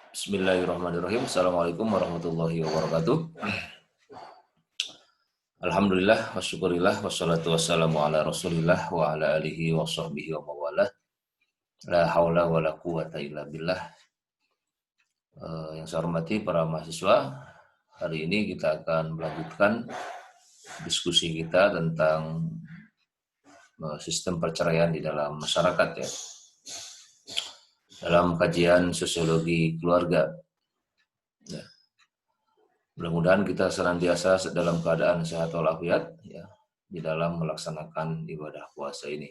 Bismillahirrahmanirrahim. Assalamualaikum warahmatullahi wabarakatuh. Alhamdulillah, wasyukurillah, wassalatu wassalamu ala rasulillah wa ala alihi wa sahbihi wa mawalah. La hawla wa la quwata illa billah. Yang saya hormati para mahasiswa, hari ini kita akan melanjutkan diskusi kita tentang sistem perceraian di dalam masyarakat ya. Dalam kajian sosiologi keluarga. Ya. Mudah-mudahan kita senantiasa dalam keadaan sehat walafiat ya di dalam melaksanakan ibadah puasa ini.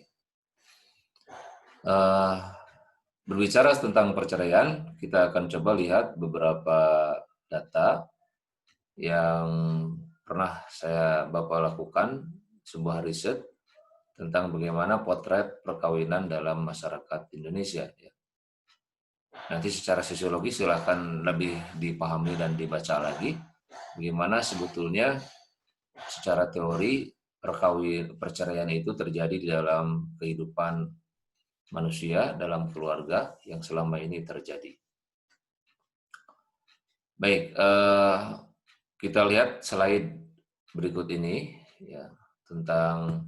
Berbicara tentang perceraian, kita akan coba lihat beberapa data yang pernah Bapak lakukan, sebuah riset tentang bagaimana potret perkawinan dalam masyarakat Indonesia. Nanti secara sosiologi silakan lebih dipahami dan dibaca lagi bagaimana sebetulnya secara teori perceraian itu terjadi di dalam kehidupan manusia, dalam keluarga yang selama ini terjadi. Baik, kita lihat slide berikut ini ya tentang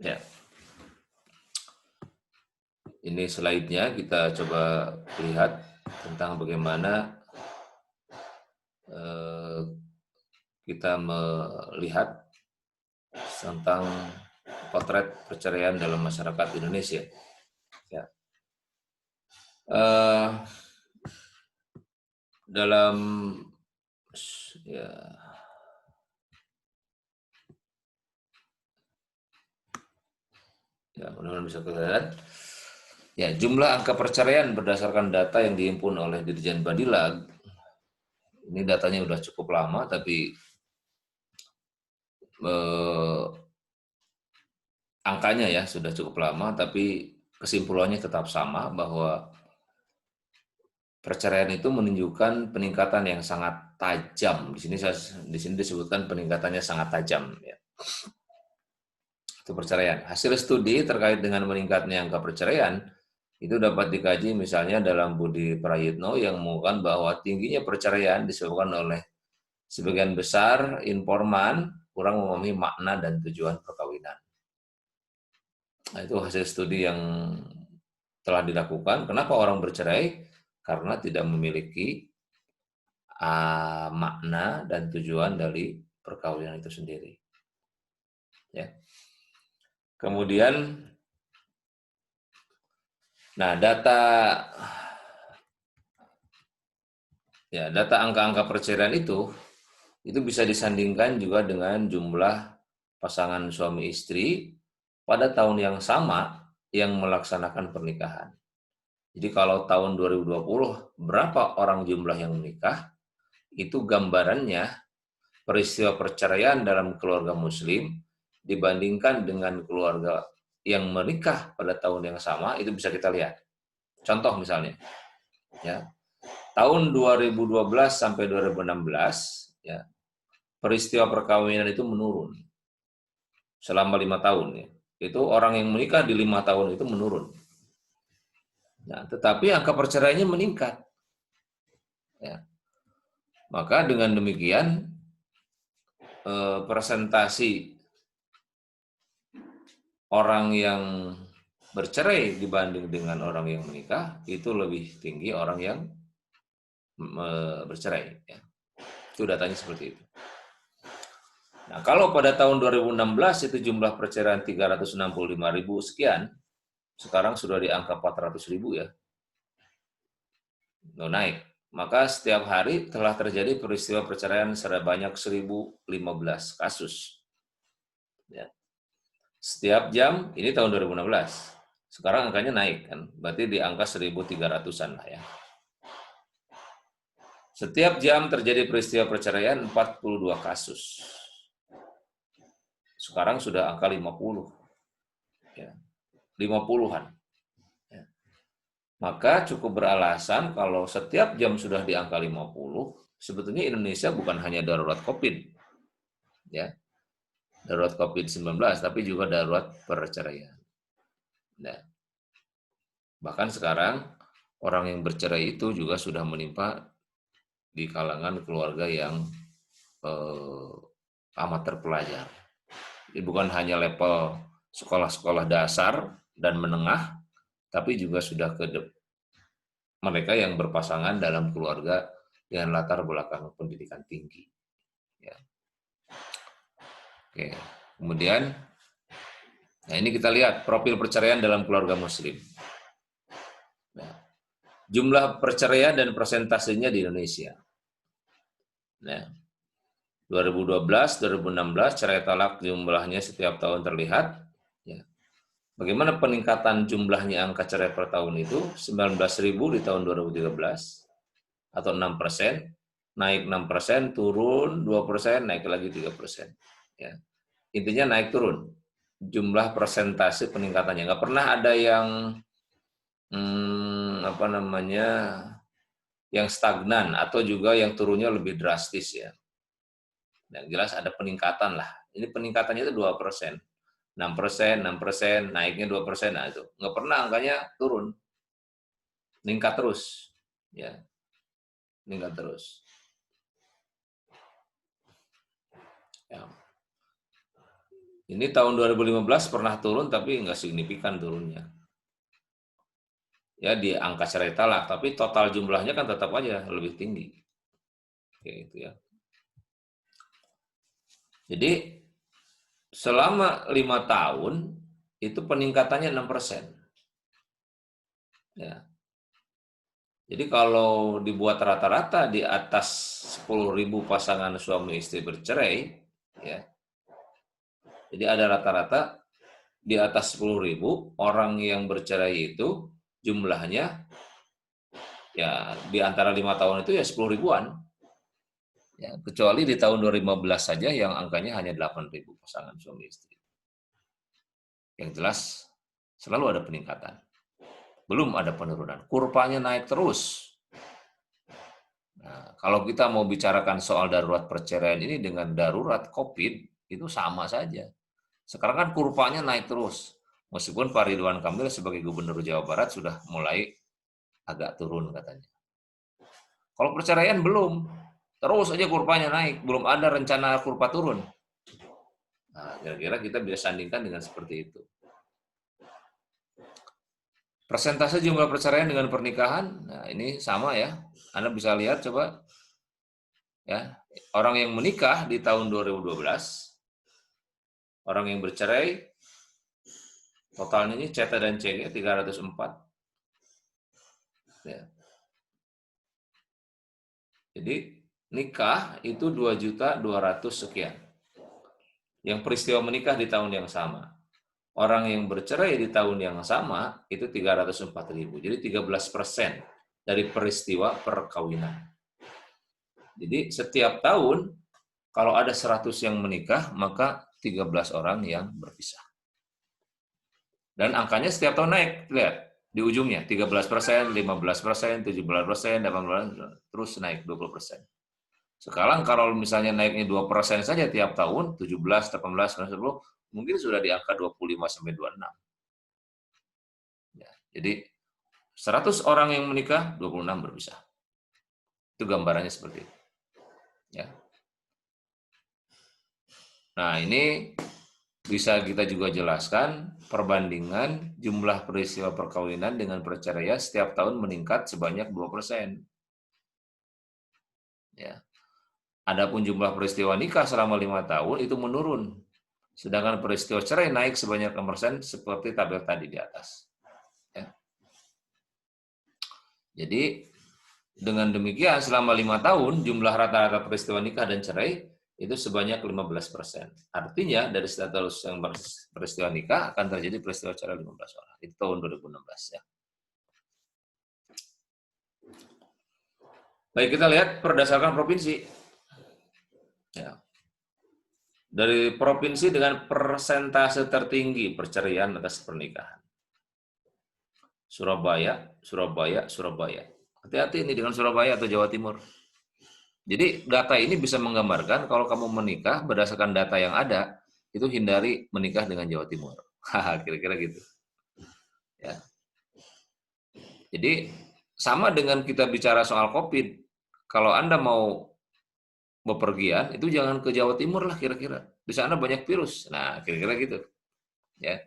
ya. Ini slide-nya, kita coba lihat tentang bagaimana kita melihat tentang potret perceraian dalam masyarakat Indonesia. Ya. Dalam ya, mudah-mudahan bisa kelihatan. Ya, jumlah angka perceraian berdasarkan data yang dihimpun oleh Dirjen Badilag, ini datanya sudah cukup lama, tapi angkanya ya sudah cukup lama, tapi kesimpulannya tetap sama bahwa perceraian itu menunjukkan peningkatan yang sangat tajam. Di sini disebutkan peningkatannya sangat tajam. Ya. Itu perceraian. Hasil studi terkait dengan meningkatnya angka perceraian itu dapat dikaji misalnya dalam Budi Prayitno yang mengungkapkan bahwa tingginya perceraian disebabkan oleh sebagian besar informan kurang memahami makna dan tujuan perkawinan. Nah, itu hasil studi yang telah dilakukan. Kenapa orang bercerai? Karena tidak memiliki makna dan tujuan dari perkawinan itu sendiri. Ya. Kemudian, nah data angka-angka perceraian itu bisa disandingkan juga dengan jumlah pasangan suami istri pada tahun yang sama yang melaksanakan pernikahan. Jadi kalau tahun 2020 berapa orang jumlah yang menikah, itu gambarannya peristiwa perceraian dalam keluarga muslim dibandingkan dengan keluarga yang menikah pada tahun yang sama, itu bisa kita lihat. Contoh misalnya, ya, tahun 2012 sampai 2016, ya, peristiwa perkawinan itu menurun selama 5 tahun. Ya. Itu orang yang menikah di 5 tahun itu menurun. Nah, tetapi angka perceraiannya meningkat. Ya. Maka dengan demikian presentasi orang yang bercerai dibanding dengan orang yang menikah itu lebih tinggi orang yang bercerai. Ya. Itu datanya seperti itu. Nah, kalau pada tahun 2016 itu jumlah perceraian 365.000 sekian, sekarang sudah di angka 400.000 ya. Naik. Maka setiap hari telah terjadi peristiwa perceraian sebanyak 1.015 kasus. Ya. Setiap jam, ini tahun 2016. Sekarang angkanya naik kan, berarti di angka 1.300-an lah ya. Setiap jam terjadi peristiwa perceraian 42 kasus. Sekarang sudah angka 50. Ya. 50-an. Ya. Maka cukup beralasan kalau setiap jam sudah di angka 50, sebetulnya Indonesia bukan hanya darurat COVID. Ya. Darurat COVID-19, tapi juga darurat perceraian. Nah, Bahkan sekarang orang yang bercerai itu juga sudah menimpa di kalangan keluarga yang amat terpelajar. Jadi bukan hanya level sekolah-sekolah dasar dan menengah, tapi juga sudah ke mereka yang berpasangan dalam keluarga dengan latar belakang pendidikan tinggi. Ya. Oke. Kemudian, nah ini kita lihat profil perceraian dalam keluarga Muslim. Nah, jumlah perceraian dan persentasenya di Indonesia. Nah, 2012, 2016 cerai talak jumlahnya setiap tahun terlihat. Ya. Bagaimana peningkatan jumlahnya angka cerai per tahun itu? 19.000 di tahun 2013 atau 6%, naik 6%, turun 2%, naik lagi 3%. Ya. Intinya naik turun jumlah persentase peningkatannya. Nggak pernah ada yang yang stagnan atau juga yang turunnya lebih drastis ya. Yang jelas ada peningkatan lah. Ini peningkatannya itu 2%. 6%, 6%, naiknya 2%, nah itu. Nggak pernah angkanya turun. Meningkat terus. Ya, meningkat terus. Ya. Ini tahun 2015 pernah turun tapi nggak signifikan turunnya. Ya di angka cerai talak, tapi total jumlahnya kan tetap aja lebih tinggi. Oke, itu ya. Jadi selama 5 tahun itu peningkatannya 6%. Ya. Jadi kalau dibuat rata-rata di atas 10.000 pasangan suami istri bercerai, ya. Jadi ada rata-rata di atas 10.000 orang yang bercerai itu jumlahnya ya di antara 5 tahun itu ya 10 ribuan. Ya, kecuali di tahun 2015 saja yang angkanya hanya 8.000 pasangan suami istri. Yang jelas selalu ada peningkatan. Belum ada penurunan. Kurvanya naik terus. Nah, kalau kita mau bicarakan soal darurat perceraian ini dengan darurat COVID, itu sama saja. Sekarang kan kurvanya naik terus. Meskipun Pak Ridwan Kamil sebagai Gubernur Jawa Barat sudah mulai agak turun katanya. Kalau perceraian belum. Terus aja kurvanya naik. Belum ada rencana kurva turun. Nah, kira-kira kita bisa sandingkan dengan seperti itu. Persentase jumlah perceraian dengan pernikahan, nah ini sama ya. Anda bisa lihat coba ya. Orang yang menikah di tahun 2012, orang yang bercerai totalnya ini CT dan CG 304. Ya. Jadi nikah itu 2.200.000 sekian. Yang peristiwa menikah di tahun yang sama. Orang yang bercerai di tahun yang sama itu 304.000. Jadi 13% dari peristiwa perkawinan. Jadi setiap tahun kalau ada 100 yang menikah, maka 13 orang yang berpisah. Dan angkanya setiap tahun naik, lihat di ujungnya 13%, 15%, 17%, 18%, terus naik 20%. Sekarang kalau misalnya naiknya 2% saja tiap tahun, 17, 18, 19, 20, mungkin sudah di angka 25 sampai 26. Ya, jadi 100 orang yang menikah, 26 berpisah. Itu gambarannya seperti itu. Ya. Nah, ini bisa kita juga jelaskan perbandingan jumlah peristiwa perkawinan dengan perceraian setiap tahun meningkat sebanyak 2%. Ya. Adapun jumlah peristiwa nikah selama 5 tahun itu menurun. Sedangkan peristiwa cerai naik sebanyak 6% seperti tabel tadi di atas. Ya. Jadi dengan demikian selama 5 tahun jumlah rata-rata peristiwa nikah dan cerai itu sebanyak 15%. Artinya dari status yang peristiwa nikah akan terjadi peristiwa cerai 15 orang. Itu tahun 2016 ya. Baik, kita lihat berdasarkan provinsi. Ya. Dari provinsi dengan persentase tertinggi perceraian atas pernikahan. Surabaya, Surabaya, Surabaya. Hati-hati ini dengan Surabaya atau Jawa Timur. Jadi data ini bisa menggambarkan kalau kamu menikah berdasarkan data yang ada, itu hindari menikah dengan Jawa Timur. Kira-kira gitu. Ya. Jadi sama dengan kita bicara soal COVID, kalau Anda mau bepergian itu jangan ke Jawa Timur lah kira-kira. Di sana banyak virus. Nah, kira-kira gitu, ya.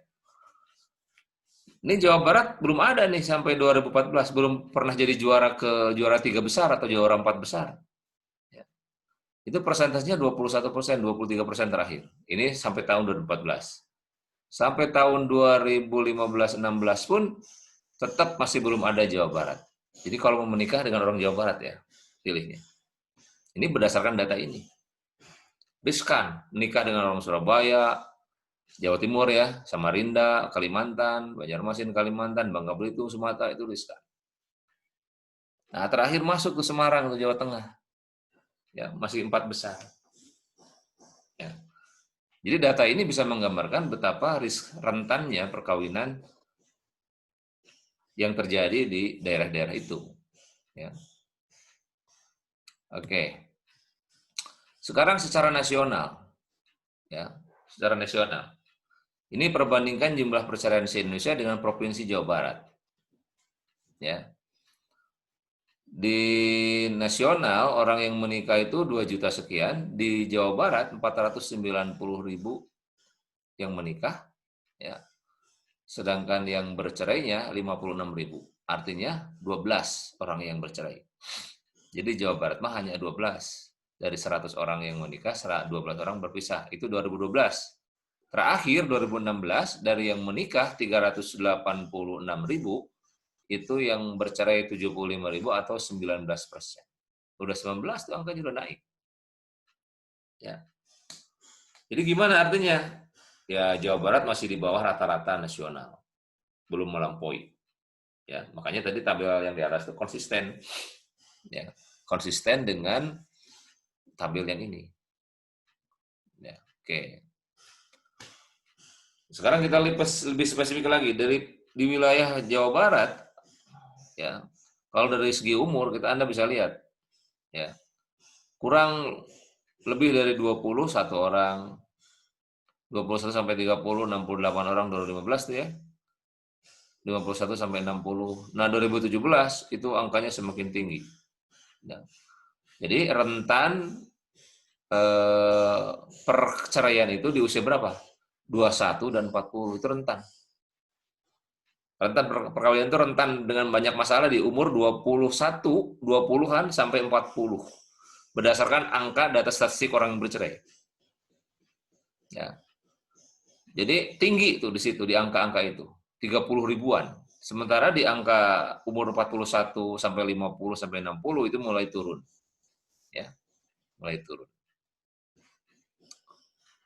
Ini Jawa Barat belum ada nih sampai 2014, belum pernah jadi juara 3 besar atau juara 4 besar. Ya. Itu persentasenya 21%, 23% terakhir. Ini sampai tahun 2014. Sampai tahun 2015-16 pun tetap masih belum ada Jawa Barat. Jadi kalau mau menikah dengan orang Jawa Barat ya, pilihnya. Ini berdasarkan data ini. Riskan menikah dengan orang Surabaya, Jawa Timur ya, Samarinda, Kalimantan, Banjarmasin, Kalimantan, Bangka Belitung, Sumatera itu riskan. Nah, terakhir masuk ke Semarang, ke Jawa Tengah. Ya, masih 4 besar. Ya. Jadi data ini bisa menggambarkan betapa rentannya perkawinan yang terjadi di daerah-daerah itu. Ya. Oke. Sekarang secara nasional, ya, secara nasional. Ini perbandingkan jumlah perceraian se-Indonesia dengan Provinsi Jawa Barat. Ya. Di nasional, orang yang menikah itu 2 juta sekian, di Jawa Barat 490.000 yang menikah, ya. Sedangkan yang bercerainya 56.000. Artinya 12 orang yang bercerai. Jadi Jawa Barat mah hanya 12. Dari 100 orang yang menikah, 12 orang berpisah. Itu 2012. Terakhir 2016 dari yang menikah 386.000 itu yang bercerai 75.000 atau 19%. Udah 19 tuh angkanya udah naik. Ya. Jadi gimana artinya? Ya Jawa Barat masih di bawah rata-rata nasional. Belum melampaui. Ya, makanya tadi tabel yang di atas itu konsisten. Ya, konsisten dengan tabel yang ini. Ya, oke. Sekarang kita lebih spesifik lagi di wilayah Jawa Barat, ya. Kalau dari segi umur Anda bisa lihat, ya. Kurang lebih dari 20 satu orang, 21 sampai 30, 68 orang 2015 tuh ya. 51 sampai 60. Nah, 2017 itu angkanya semakin tinggi. Ya. Jadi rentan perceraian itu di usia berapa? 21 dan 40 itu rentan. Rentan perkawinan itu rentan dengan banyak masalah di umur 21, 20-an sampai 40. Berdasarkan angka data statistik orang yang bercerai. Ya. Jadi tinggi tuh di situ di angka-angka itu, 30 ribuan. Sementara di angka umur 41 sampai 50 sampai 60 itu mulai turun. Ya. Mulai turun.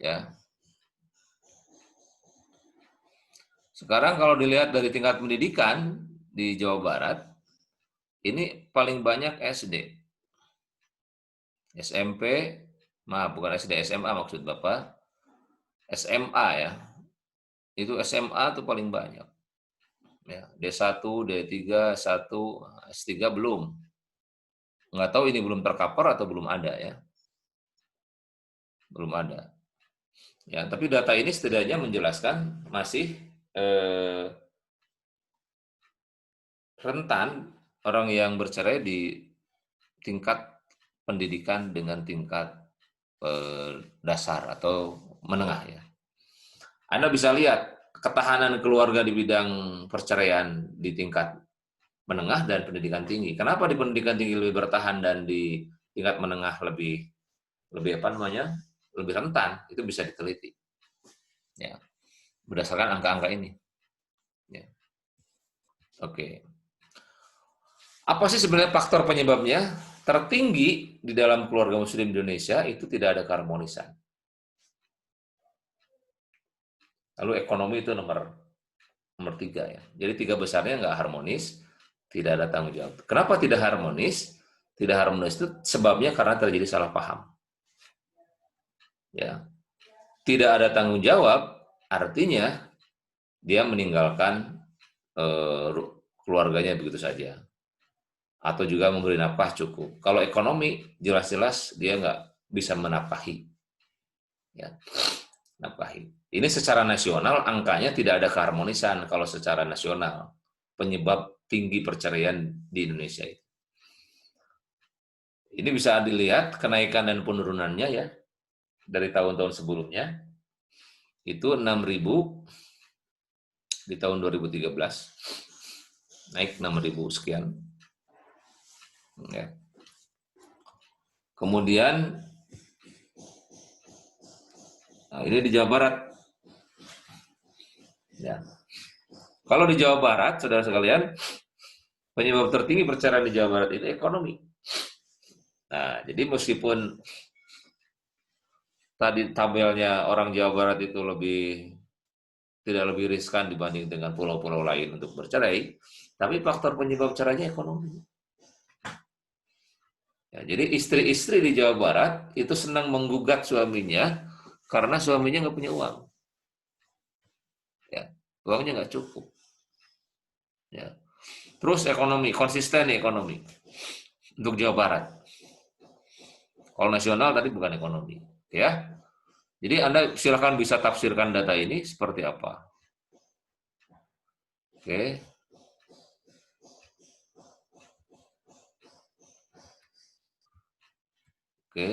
Ya. Sekarang kalau dilihat dari tingkat pendidikan di Jawa Barat, ini paling banyak SD. SMP, bukan SD, SMA maksud Bapak. SMA ya. Itu SMA tuh paling banyak. Ya, D1, D3, S1, S3 belum. Nggak tahu ini belum tercover atau belum ada ya. Belum ada. Ya, tapi data ini setidaknya menjelaskan masih rentan orang yang bercerai di tingkat pendidikan dengan tingkat dasar atau menengah ya. Anda bisa lihat ketahanan keluarga di bidang perceraian di tingkat menengah dan pendidikan tinggi. Kenapa di pendidikan tinggi lebih bertahan dan di tingkat menengah lebih apa namanya? Lebih rentan? Itu bisa diteliti. Ya. Berdasarkan angka-angka ini. Ya. Oke. Apa sih sebenarnya faktor penyebabnya? Tertinggi di dalam keluarga muslim Indonesia itu tidak ada keharmonisan. Lalu ekonomi itu nomor 3 ya. Jadi 3 besarnya nggak harmonis, tidak ada tanggung jawab. Kenapa tidak harmonis? Tidak harmonis itu sebabnya karena terjadi salah paham. Ya. Tidak ada tanggung jawab, artinya dia meninggalkan keluarganya begitu saja. Atau juga memberi nafkah cukup. Kalau ekonomi, jelas-jelas dia nggak bisa menafkahi. Ya. Nafkahi. Ini secara nasional angkanya tidak ada keharmonisan kalau secara nasional. Penyebab tinggi perceraian di Indonesia. Ini bisa dilihat kenaikan dan penurunannya ya dari tahun-tahun sebelumnya. Itu 6.000 di tahun 2013, naik 6.000 sekian. Ya. Kemudian, nah ini di Jawa Barat. Ya. Kalau di Jawa Barat, saudara sekalian, penyebab tertinggi perceraian di Jawa Barat itu ekonomi. Nah, jadi meskipun tadi tabelnya orang Jawa Barat itu tidak lebih riskan dibanding dengan pulau-pulau lain untuk bercerai, tapi faktor penyebab cerainya ekonomi. Ya, jadi istri-istri di Jawa Barat itu senang menggugat suaminya karena suaminya nggak punya uang. Ya, uangnya nggak cukup. Ya. Terus ekonomi, konsisten nih ekonomi untuk Jawa Barat. Kalau nasional tadi bukan ekonomi, ya. Jadi Anda silakan bisa tafsirkan data ini seperti apa. Oke. Oke.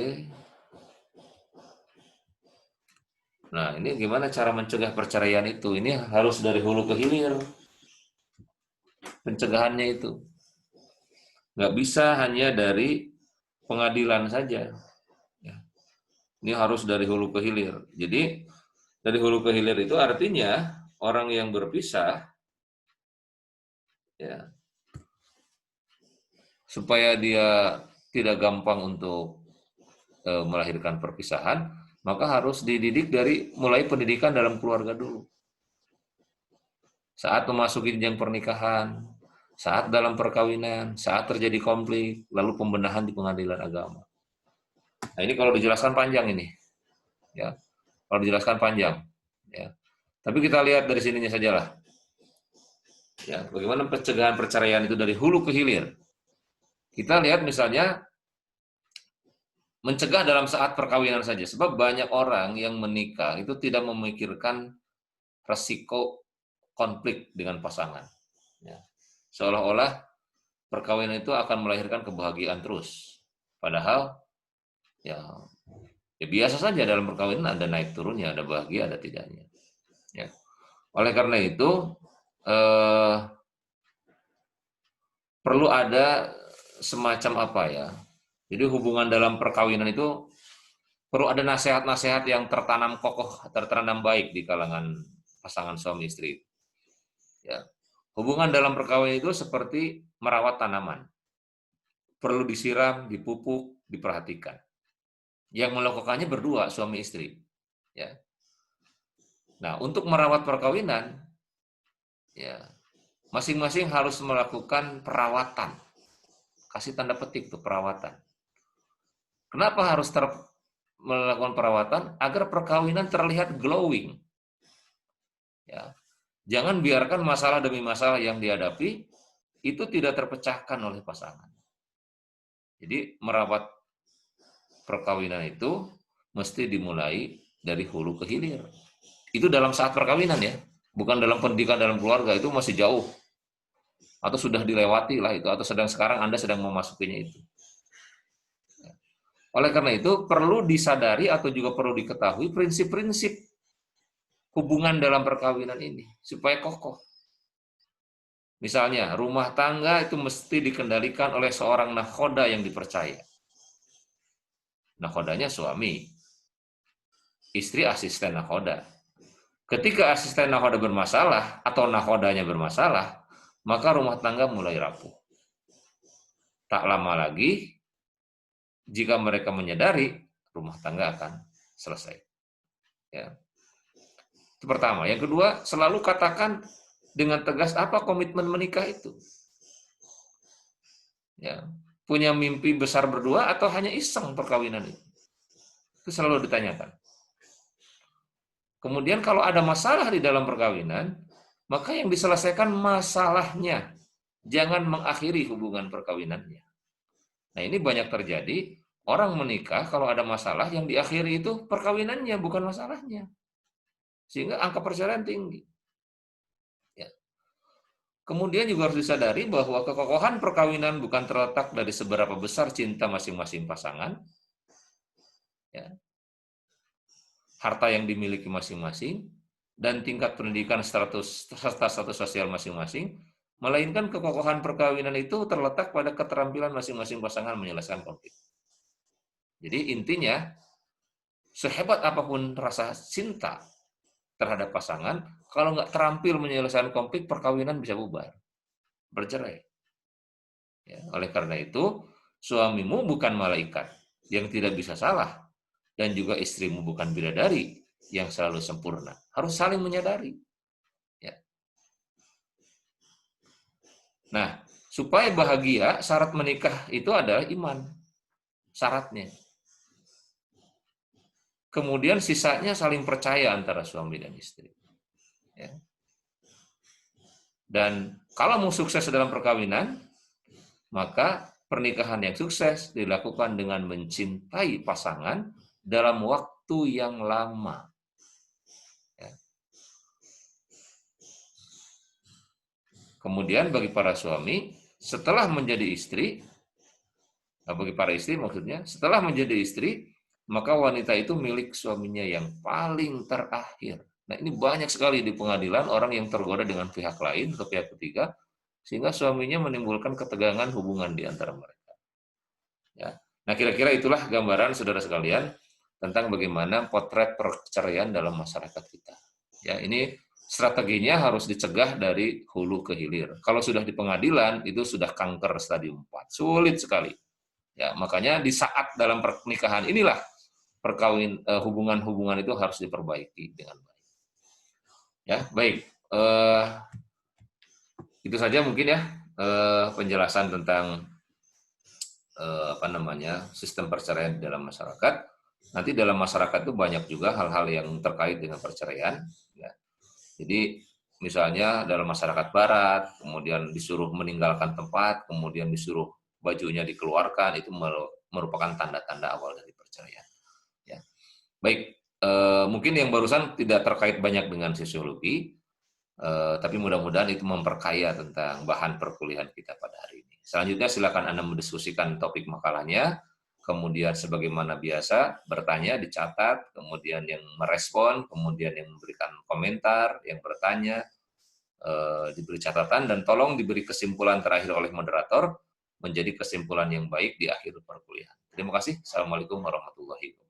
Nah, ini gimana cara mencegah perceraian itu? Ini harus dari hulu ke hilir. Pencegahannya itu. Nggak bisa hanya dari pengadilan saja. Ya. Ini harus dari hulu ke hilir. Jadi, dari hulu ke hilir itu artinya orang yang berpisah, ya, supaya dia tidak gampang untuk melahirkan perpisahan, maka harus dididik dari mulai pendidikan dalam keluarga dulu. Saat memasuki jenjang pernikahan, saat dalam perkawinan, saat terjadi konflik, lalu pembenahan di pengadilan agama. Nah, ini kalau dijelaskan panjang ini. Ya. Kalau dijelaskan panjang, ya. Tapi kita lihat dari sininya sajalah. Ya, bagaimana pencegahan perceraian itu dari hulu ke hilir. Kita lihat misalnya mencegah dalam saat perkawinan saja, sebab banyak orang yang menikah itu tidak memikirkan resiko konflik dengan pasangan. Ya. Seolah-olah perkawinan itu akan melahirkan kebahagiaan terus. Padahal ya biasa saja dalam perkawinan ada naik turunnya, ada bahagia, ada tidaknya. Ya. Oleh karena itu perlu ada semacam apa ya? Jadi hubungan dalam perkawinan itu perlu ada nasihat-nasihat yang tertanam kokoh, tertanam baik di kalangan pasangan suami istri. Ya. Hubungan dalam perkawinan itu seperti merawat tanaman. Perlu disiram, dipupuk, diperhatikan. Yang melakukannya berdua, suami istri. Ya. Nah, untuk merawat perkawinan, ya, masing-masing harus melakukan perawatan. Kasih tanda petik tuh perawatan. Kenapa harus melakukan perawatan? Agar perkawinan terlihat glowing. Ya. Jangan biarkan masalah demi masalah yang dihadapi itu tidak terpecahkan oleh pasangan. Jadi merawat perkawinan itu mesti dimulai dari hulu ke hilir. Itu dalam saat perkawinan ya, bukan dalam pendidikan dalam keluarga, itu masih jauh. Atau sudah dilewati lah itu, atau sekarang Anda sedang memasukinya itu. Oleh karena itu perlu disadari atau juga perlu diketahui prinsip-prinsip hubungan dalam perkawinan ini supaya kokoh. Misalnya, rumah tangga itu mesti dikendalikan oleh seorang nakhoda yang dipercaya. Nakhodanya suami, istri asisten nakhoda. Ketika asisten nakhoda bermasalah atau nakhodanya bermasalah, maka rumah tangga mulai rapuh. Tak lama lagi, jika mereka menyadari, rumah tangga akan selesai. Ya. Itu pertama. Yang kedua, selalu katakan dengan tegas apa komitmen menikah itu. Ya. Punya mimpi besar berdua atau hanya iseng perkawinan itu? Itu selalu ditanyakan. Kemudian kalau ada masalah di dalam perkawinan, maka yang diselesaikan masalahnya. Jangan mengakhiri hubungan perkawinannya. Nah, ini banyak terjadi, orang menikah kalau ada masalah yang diakhiri itu perkawinannya, bukan masalahnya. Sehingga angka perceraian tinggi. Ya. Kemudian juga harus disadari bahwa kekokohan perkawinan bukan terletak dari seberapa besar cinta masing-masing pasangan, ya, harta yang dimiliki masing-masing, dan tingkat pendidikan serta status sosial masing-masing, melainkan kekokohan perkawinan itu terletak pada keterampilan masing-masing pasangan menyelesaikan konflik. Jadi intinya, sehebat apapun rasa cinta terhadap pasangan, kalau nggak terampil menyelesaikan konflik, perkawinan bisa bubar, bercerai. Ya, oleh karena itu, suamimu bukan malaikat yang tidak bisa salah, dan juga istrimu bukan bidadari yang selalu sempurna. Harus saling menyadari. Ya. Nah, supaya bahagia, syarat menikah itu adalah iman. Syaratnya. Kemudian sisanya saling percaya antara suami dan istri. Ya. Dan kalau mau sukses dalam perkawinan, maka pernikahan yang sukses dilakukan dengan mencintai pasangan dalam waktu yang lama. Ya. Kemudian bagi para suami, setelah menjadi istri, bagi para istri maksudnya, setelah menjadi istri, maka wanita itu milik suaminya yang paling terakhir. Nah, ini banyak sekali di pengadilan orang yang tergoda dengan pihak lain atau pihak ketiga, sehingga suaminya menimbulkan ketegangan hubungan di antara mereka. Ya. Nah, kira-kira itulah gambaran saudara sekalian tentang bagaimana potret perceraian dalam masyarakat kita. Ya, ini strateginya harus dicegah dari hulu ke hilir. Kalau sudah di pengadilan, itu sudah kanker stadium 4. Sulit sekali. Ya, makanya di saat dalam pernikahan inilah hubungan-hubungan itu harus diperbaiki dengan baik. Ya, baik. Itu saja mungkin ya penjelasan tentang sistem perceraian dalam masyarakat. Nanti dalam masyarakat itu banyak juga hal-hal yang terkait dengan perceraian. Ya. Jadi misalnya dalam masyarakat barat, kemudian disuruh meninggalkan tempat, kemudian disuruh bajunya dikeluarkan, itu merupakan tanda-tanda awal dari perceraian. Ya. Baik, mungkin yang barusan tidak terkait banyak dengan sosiologi, tapi mudah-mudahan itu memperkaya tentang bahan perkuliahan kita pada hari ini. Selanjutnya silakan Anda mendiskusikan topik makalahnya, kemudian sebagaimana biasa bertanya, dicatat, kemudian yang merespon, kemudian yang memberikan komentar, yang bertanya, diberi catatan, dan tolong diberi kesimpulan terakhir oleh moderator menjadi kesimpulan yang baik di akhir perkuliahan. Terima kasih. Assalamualaikum warahmatullahi wabarakatuh.